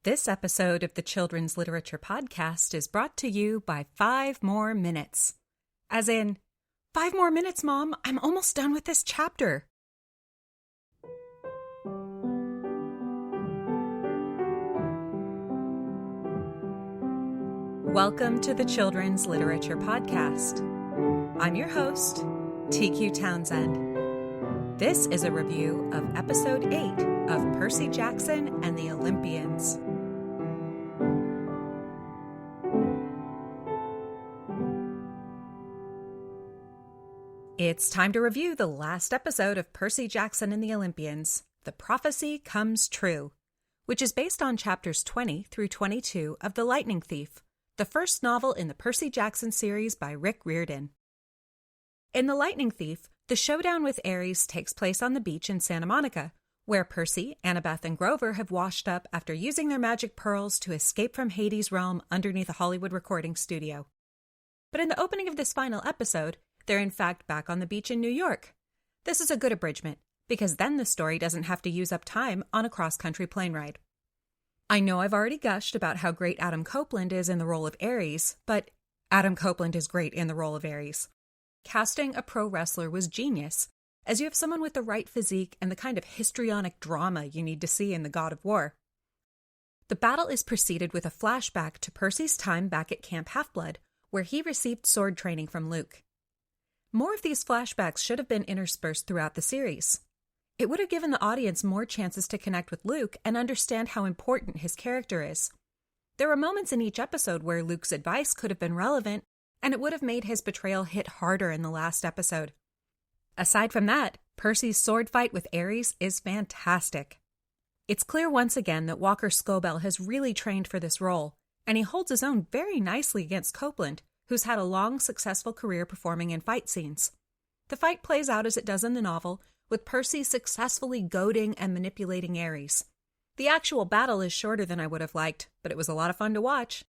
This episode of the Children's Literature Podcast is brought to you by 5 More Minutes. As in, 5 more minutes, Mom, I'm almost done with this chapter. Welcome to the Children's Literature Podcast. I'm your host, TQ Townsend. This is a review of Episode 8 of Percy Jackson and the Olympians. It's time to review the last episode of Percy Jackson and the Olympians, The Prophecy Comes True, which is based on chapters 20 through 22 of The Lightning Thief, the first novel in the Percy Jackson series by Rick Riordan. In The Lightning Thief, the showdown with Ares takes place on the beach in Santa Monica, where Percy, Annabeth, and Grover have washed up after using their magic pearls to escape from Hades' realm underneath a Hollywood recording studio. But in the opening of this final episode, they're in fact back on the beach in New York. This is a good abridgment, because then the story doesn't have to use up time on a cross-country plane ride. I know I've already gushed about how great Adam Copeland is in the role of Ares, but Adam Copeland is great in the role of Ares. Casting a pro wrestler was genius, as you have someone with the right physique and the kind of histrionic drama you need to see in The God of War. The battle is preceded with a flashback to Percy's time back at Camp Half-Blood, where he received sword training from Luke. More of these flashbacks should have been interspersed throughout the series. It would have given the audience more chances to connect with Luke and understand how important his character is. There were moments in each episode where Luke's advice could have been relevant, and it would have made his betrayal hit harder in the last episode. Aside from that, Percy's sword fight with Ares is fantastic. It's clear once again that Walker Scobell has really trained for this role, and he holds his own very nicely against Copeland, who's had a long, successful career performing in fight scenes. The fight plays out as it does in the novel, with Percy successfully goading and manipulating Ares. The actual battle is shorter than I would have liked, but it was a lot of fun to watch.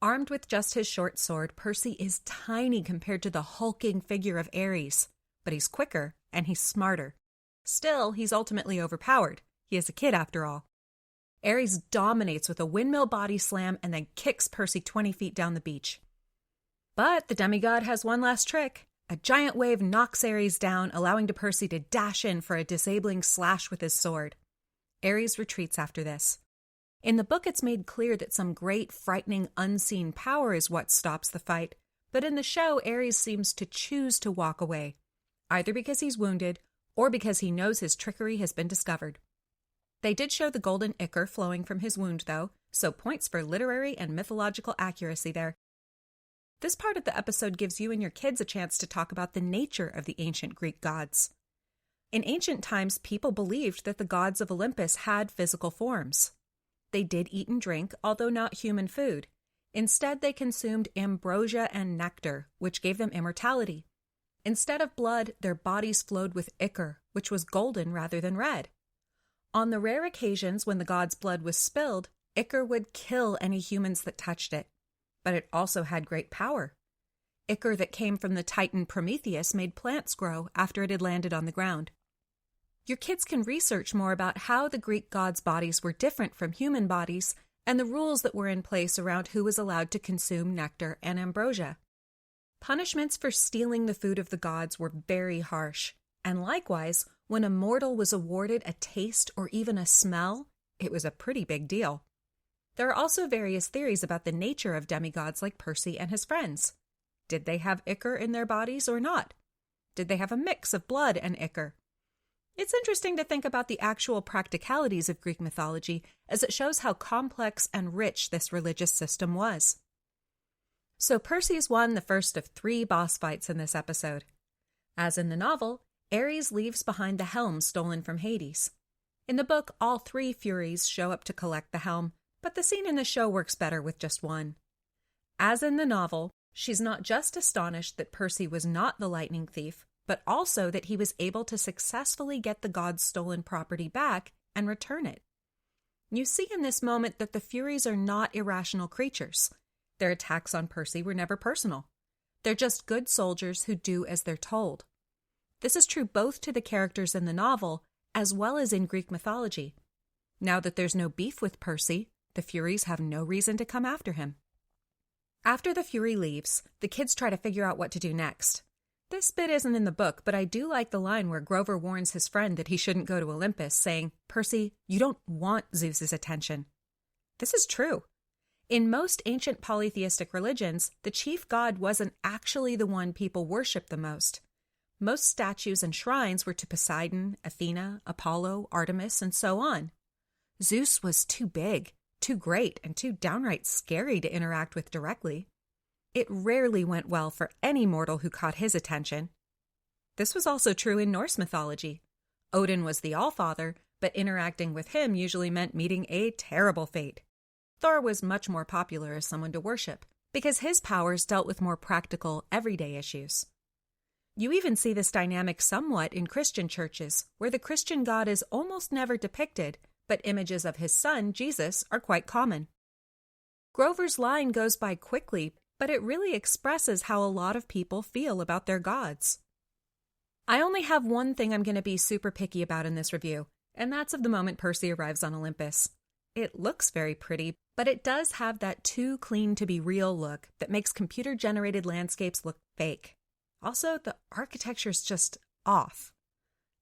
Armed with just his short sword, Percy is tiny compared to the hulking figure of Ares, but he's quicker and he's smarter. Still, he's ultimately overpowered. He is a kid after all. Ares dominates with a windmill body slam and then kicks Percy 20 feet down the beach. But the demigod has one last trick. A giant wave knocks Ares down, allowing Percy to dash in for a disabling slash with his sword. Ares retreats after this. In the book, it's made clear that some great, frightening, unseen power is what stops the fight, but in the show, Ares seems to choose to walk away, either because he's wounded or because he knows his trickery has been discovered. They did show the golden ichor flowing from his wound, though, so points for literary and mythological accuracy there. This part of the episode gives you and your kids a chance to talk about the nature of the ancient Greek gods. In ancient times, people believed that the gods of Olympus had physical forms. They did eat and drink, although not human food. Instead, they consumed ambrosia and nectar, which gave them immortality. Instead of blood, their bodies flowed with ichor, which was golden rather than red. On the rare occasions when the god's blood was spilled, ichor would kill any humans that touched it. But it also had great power. Ichor that came from the Titan Prometheus made plants grow after it had landed on the ground. Your kids can research more about how the Greek gods' bodies were different from human bodies and the rules that were in place around who was allowed to consume nectar and ambrosia. Punishments for stealing the food of the gods were very harsh, and likewise, when a mortal was awarded a taste or even a smell, it was a pretty big deal. There are also various theories about the nature of demigods like Percy and his friends. Did they have ichor in their bodies or not? Did they have a mix of blood and ichor? It's interesting to think about the actual practicalities of Greek mythology, as it shows how complex and rich this religious system was. So Percy's won the first of 3 boss fights in this episode. As in the novel, Ares leaves behind the helm stolen from Hades. In the book, all 3 Furies show up to collect the helm, but the scene in the show works better with just one. As in the novel, she's not just astonished that Percy was not the lightning thief, but also that he was able to successfully get the god's stolen property back and return it. You see in this moment that the Furies are not irrational creatures. Their attacks on Percy were never personal. They're just good soldiers who do as they're told. This is true both to the characters in the novel as well as in Greek mythology. Now that there's no beef with Percy, The Furies have no reason to come after him. After the Fury leaves, the kids try to figure out what to do next. This bit isn't in the book, but I do like the line where Grover warns his friend that he shouldn't go to Olympus, saying, "Percy, you don't want Zeus's attention." This is true. In most ancient polytheistic religions, the chief god wasn't actually the one people worshiped the most. Most statues and shrines were to Poseidon, Athena, Apollo, Artemis, and so on. Zeus was too big, too great, and too downright scary to interact with directly. It rarely went well for any mortal who caught his attention. This was also true in Norse mythology. Odin was the Allfather, but interacting with him usually meant meeting a terrible fate. Thor was much more popular as someone to worship, because his powers dealt with more practical, everyday issues. You even see this dynamic somewhat in Christian churches, where the Christian God is almost never depicted, but images of his son, Jesus, are quite common. Grover's line goes by quickly, but it really expresses how a lot of people feel about their gods. I only have one thing I'm going to be super picky about in this review, and that's of the moment Percy arrives on Olympus. It looks very pretty, but it does have that too clean to be real look that makes computer-generated landscapes look fake. Also, the architecture's just off.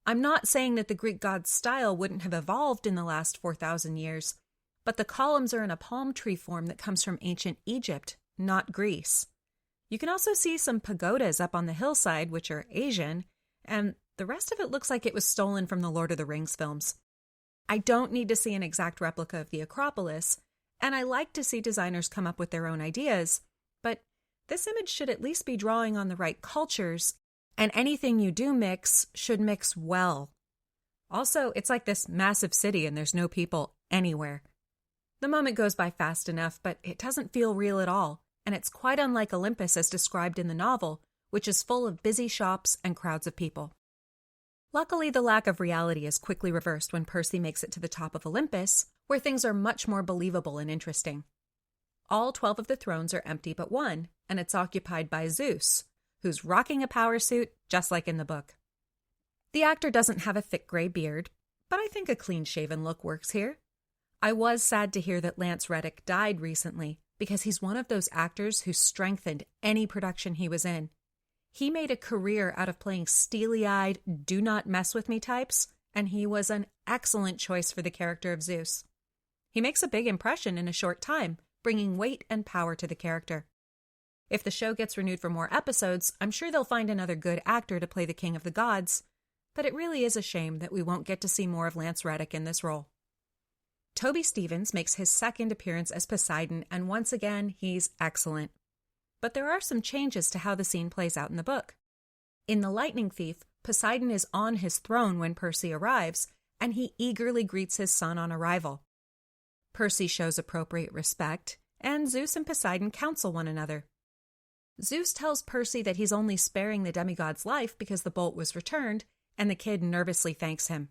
I'm not saying that the Greek god's style wouldn't have evolved in the last 4,000 years, but the columns are in a palm tree form that comes from ancient Egypt, not Greece. You can also see some pagodas up on the hillside, which are Asian, and the rest of it looks like it was stolen from the Lord of the Rings films. I don't need to see an exact replica of the Acropolis, and I like to see designers come up with their own ideas, but this image should at least be drawing on the right cultures, and anything you do mix should mix well. Also, it's like this massive city and there's no people anywhere. The moment goes by fast enough, but it doesn't feel real at all, and it's quite unlike Olympus as described in the novel, which is full of busy shops and crowds of people. Luckily, the lack of reality is quickly reversed when Percy makes it to the top of Olympus, where things are much more believable and interesting. All 12 of the thrones are empty but one, and it's occupied by Zeus, who's rocking a power suit just like in the book. The actor doesn't have a thick gray beard, but I think a clean-shaven look works here. I was sad to hear that Lance Reddick died recently, because he's one of those actors who strengthened any production he was in. He made a career out of playing steely-eyed, do-not-mess-with-me types, and he was an excellent choice for the character of Zeus. He makes a big impression in a short time, bringing weight and power to the character. If the show gets renewed for more episodes, I'm sure they'll find another good actor to play the King of the Gods, but it really is a shame that we won't get to see more of Lance Reddick in this role. Toby Stephens makes his second appearance as Poseidon, and once again, he's excellent. But there are some changes to how the scene plays out in the book. In The Lightning Thief, Poseidon is on his throne when Percy arrives, and he eagerly greets his son on arrival. Percy shows appropriate respect, and Zeus and Poseidon counsel one another. Zeus tells Percy that he's only sparing the demigod's life because the bolt was returned, and the kid nervously thanks him.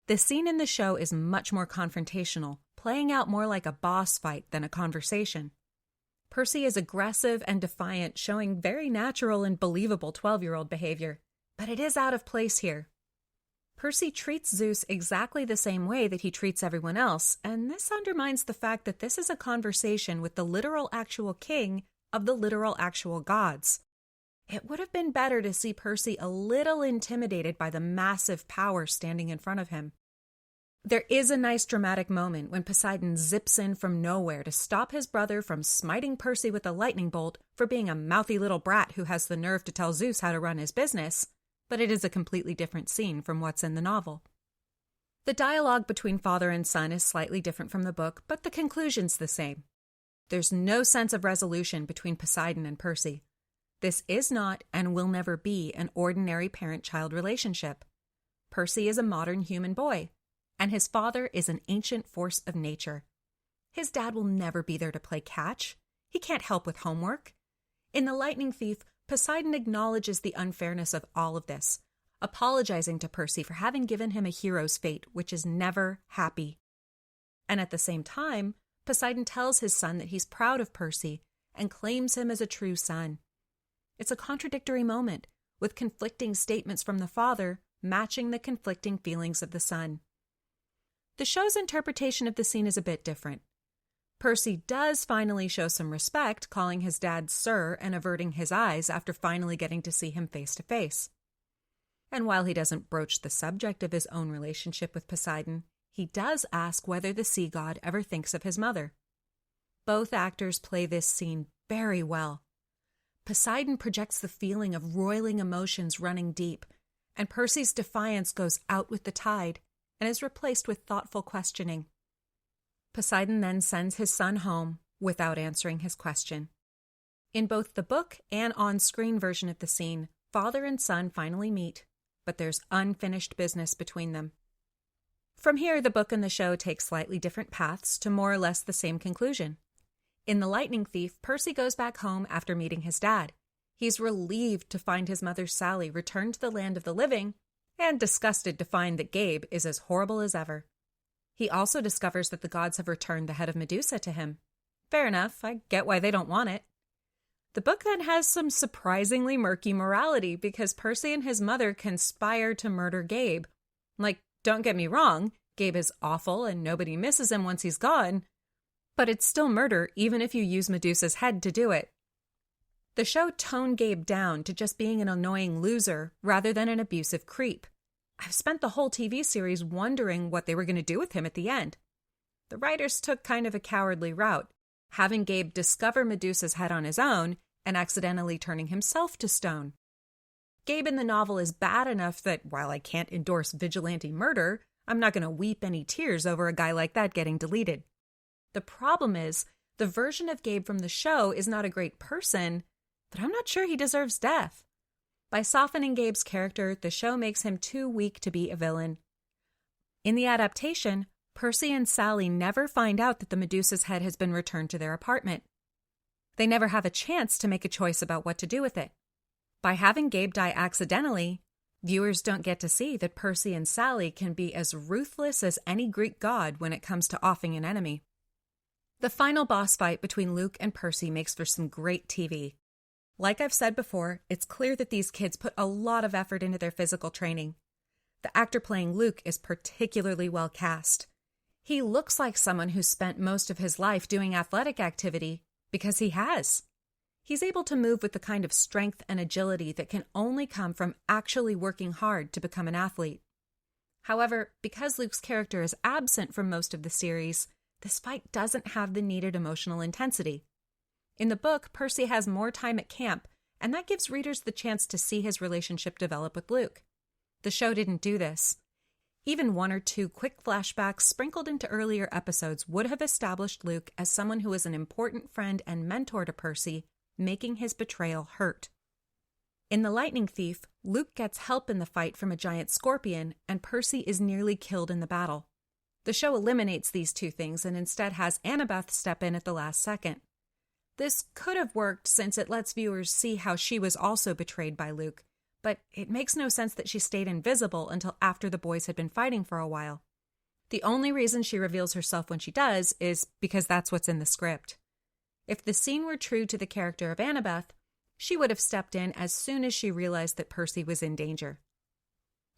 The scene in the show is much more confrontational, playing out more like a boss fight than a conversation. Percy is aggressive and defiant, showing very natural and believable 12-year-old behavior, but it is out of place here. Percy treats Zeus exactly the same way that he treats everyone else, and this undermines the fact that this is a conversation with the literal actual king of the literal actual gods. It would have been better to see Percy a little intimidated by the massive power standing in front of him. There is a nice dramatic moment when Poseidon zips in from nowhere to stop his brother from smiting Percy with a lightning bolt for being a mouthy little brat who has the nerve to tell Zeus how to run his business, but it is a completely different scene from what's in the novel. The dialogue between father and son is slightly different from the book, but the conclusion's the same. There's no sense of resolution between Poseidon and Percy. This is not and will never be an ordinary parent-child relationship. Percy is a modern human boy, and his father is an ancient force of nature. His dad will never be there to play catch. He can't help with homework. In The Lightning Thief, Poseidon acknowledges the unfairness of all of this, apologizing to Percy for having given him a hero's fate, which is never happy. And at the same time, Poseidon tells his son that he's proud of Percy and claims him as a true son. It's a contradictory moment, with conflicting statements from the father matching the conflicting feelings of the son. The show's interpretation of the scene is a bit different. Percy does finally show some respect, calling his dad Sir and averting his eyes after finally getting to see him face to face. And while he doesn't broach the subject of his own relationship with Poseidon, he does ask whether the sea god ever thinks of his mother. Both actors play this scene very well. Poseidon projects the feeling of roiling emotions running deep, and Percy's defiance goes out with the tide and is replaced with thoughtful questioning. Poseidon then sends his son home without answering his question. In both the book and on-screen version of the scene, father and son finally meet, but there's unfinished business between them. From here, the book and the show take slightly different paths to more or less the same conclusion. In The Lightning Thief, Percy goes back home after meeting his dad. He's relieved to find his mother Sally returned to the land of the living, and disgusted to find that Gabe is as horrible as ever. He also discovers that the gods have returned the head of Medusa to him. Fair enough, I get why they don't want it. The book then has some surprisingly murky morality because Percy and his mother conspire to murder Gabe. Like, don't get me wrong, Gabe is awful and nobody misses him once he's gone, but it's still murder even if you use Medusa's head to do it. The show toned Gabe down to just being an annoying loser rather than an abusive creep. I've spent the whole TV series wondering what they were going to do with him at the end. The writers took kind of a cowardly route, having Gabe discover Medusa's head on his own and accidentally turning himself to stone. Gabe in the novel is bad enough that while I can't endorse vigilante murder, I'm not going to weep any tears over a guy like that getting deleted. The problem is, the version of Gabe from the show is not a great person, but I'm not sure he deserves death. By softening Gabe's character, the show makes him too weak to be a villain. In the adaptation, Percy and Sally never find out that the Medusa's head has been returned to their apartment. They never have a chance to make a choice about what to do with it. By having Gabe die accidentally, viewers don't get to see that Percy and Sally can be as ruthless as any Greek god when it comes to offing an enemy. The final boss fight between Luke and Percy makes for some great TV. Like I've said before, it's clear that these kids put a lot of effort into their physical training. The actor playing Luke is particularly well cast. He looks like someone who's spent most of his life doing athletic activity, because he has. He's able to move with the kind of strength and agility that can only come from actually working hard to become an athlete. However, because Luke's character is absent from most of the series, this fight doesn't have the needed emotional intensity. In the book, Percy has more time at camp, and that gives readers the chance to see his relationship develop with Luke. The show didn't do this. Even one or two quick flashbacks sprinkled into earlier episodes would have established Luke as someone who is an important friend and mentor to Percy, making his betrayal hurt. In The Lightning Thief, Luke gets help in the fight from a giant scorpion, and Percy is nearly killed in the battle. The show eliminates these two things and instead has Annabeth step in at the last second. This could have worked since it lets viewers see how she was also betrayed by Luke, but it makes no sense that she stayed invisible until after the boys had been fighting for a while. The only reason she reveals herself when she does is because that's what's in the script. If the scene were true to the character of Annabeth, she would have stepped in as soon as she realized that Percy was in danger.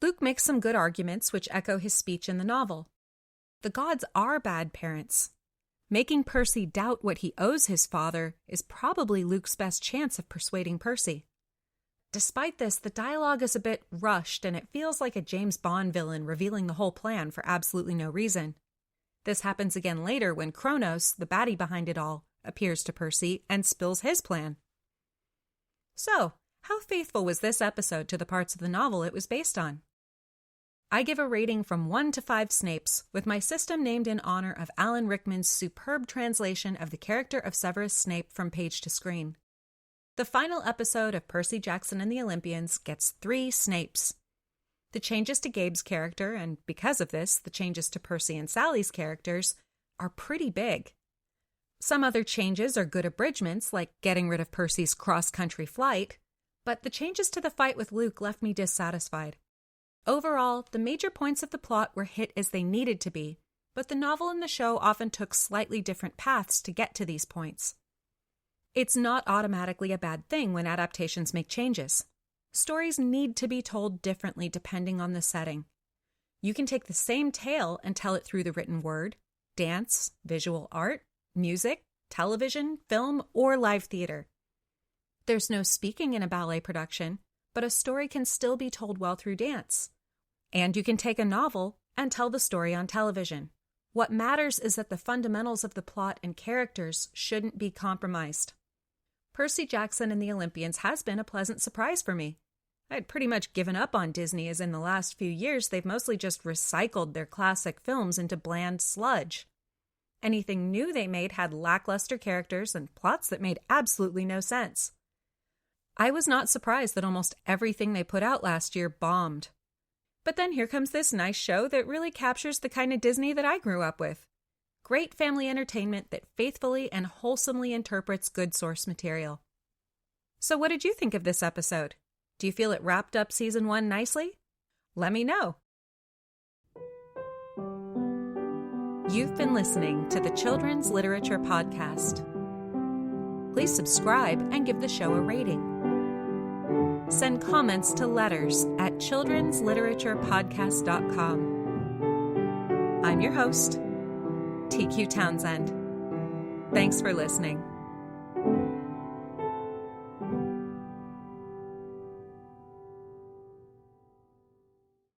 Luke makes some good arguments which echo his speech in the novel. The gods are bad parents. Making Percy doubt what he owes his father is probably Luke's best chance of persuading Percy. Despite this, the dialogue is a bit rushed and it feels like a James Bond villain revealing the whole plan for absolutely no reason. This happens again later when Kronos, the baddie behind it all, appears to Percy and spills his plan. So, how faithful was this episode to the parts of the novel it was based on? I give a rating from 1 to 5 Snapes, with my system named in honor of Alan Rickman's superb translation of the character of Severus Snape from page to screen. The final episode of Percy Jackson and the Olympians gets 3 Snapes. The changes to Gabe's character, and because of this, the changes to Percy and Sally's characters, are pretty big. Some other changes are good abridgments, like getting rid of Percy's cross-country flight, but the changes to the fight with Luke left me dissatisfied. Overall, the major points of the plot were hit as they needed to be, but the novel and the show often took slightly different paths to get to these points. It's not automatically a bad thing when adaptations make changes. Stories need to be told differently depending on the setting. You can take the same tale and tell it through the written word, dance, visual art, music, television, film, or live theater. There's no speaking in a ballet production, but a story can still be told well through dance. And you can take a novel and tell the story on television. What matters is that the fundamentals of the plot and characters shouldn't be compromised. Percy Jackson and the Olympians has been a pleasant surprise for me. I had pretty much given up on Disney, as in the last few years they've mostly just recycled their classic films into bland sludge. Anything new they made had lackluster characters and plots that made absolutely no sense. I was not surprised that almost everything they put out last year bombed. But then here comes this nice show that really captures the kind of Disney that I grew up with. Great family entertainment that faithfully and wholesomely interprets good source material. So what did you think of this episode? Do you feel it wrapped up Season 1 nicely? Let me know. You've been listening to the Children's Literature Podcast. Please subscribe and give the show a rating. Send comments to letters@children'sliteraturePodcast.com. I'm your host, TQ Townsend. Thanks for listening.